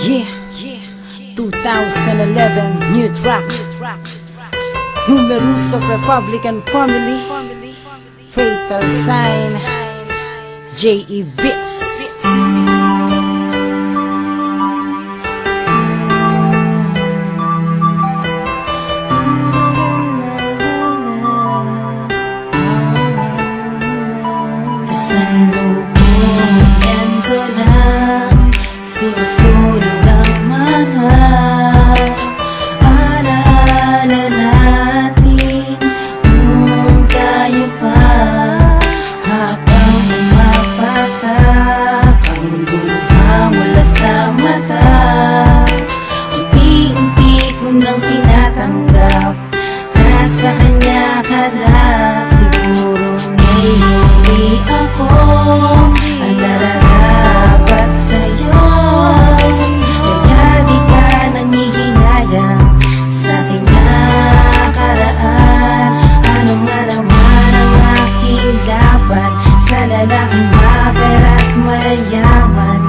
Yeah, 2011 new track. Numerous of Republican family. Fatal sign. J.E. Beats. Sinusulong ang mga alaala natin kung tayo pa habang umapatak ang luha mula sa mata. Unti-unti ko nang tinatanggap na sa kanya ka na. Siguro ngayon di ako ang nararapat sa'yo. Kaya di ka nangihinayang sa aking nakaraan. Ano man naman ang aking laban sa lalaking mapera at mayaman.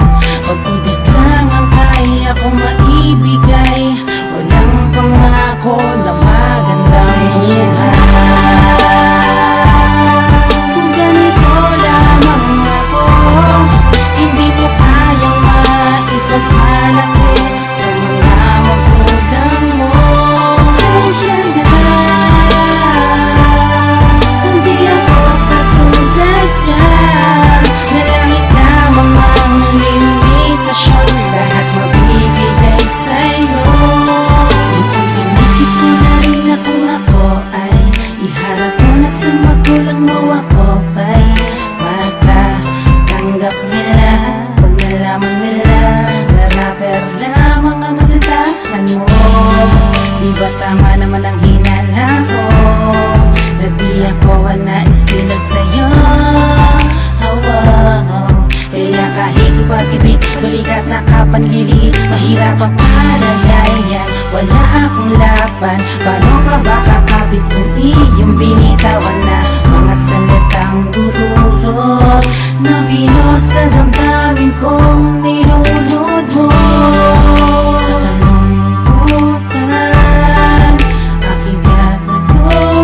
Pag-ibig lang ang kaya kong maibigay. Walang pangako na magandang buhay. Diba tama naman ang hinala ko na di ako ang naistila sa'yo. Kaya kahit ipag-ibig, balikat na kapanliliit, mahirap ang palagayan, wala akong laban. Paano pa ba kakapit kung iyong binitawan na mga salitang dururot na binos sa damdamin kong nilulod mo? Sa kalungkutan, aking nagatuhan,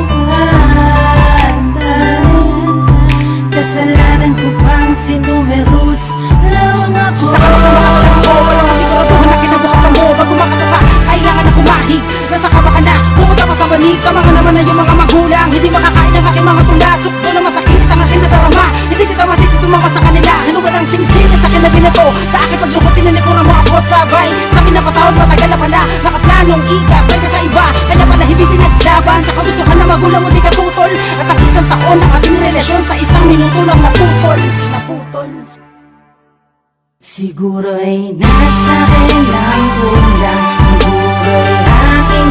kasalanan ko bang sinumerus lamang ako? Sa kawasan mo, walang masiguraduhan na kinabukasan mo. Bago makatapa, kailangan na kumahig. Nasa kaba ka na, pumunta pa sa banig. Kamanga naman na yung mga magulang, hindi makakain ang aking mga tula. Sukto na masakit ang aking nadarama, hindi kita masisi sumama sa kanila. Hinuwad ang singsing at sa akin na binato. Sa akin paglukot, tinanikuran mo ako at sabay. Sa akin napatawad, matagal na pala. Nakaplanong ikasal ka sa iba, kaya pala hindi pinaglaban. Sa kagustuhan na magulang mo, di ka tutol. At ang isang taon ng ating relasyon sa isang minuto lang naputol. Siguro ay nasa akin lang kulang. Siguro ay aking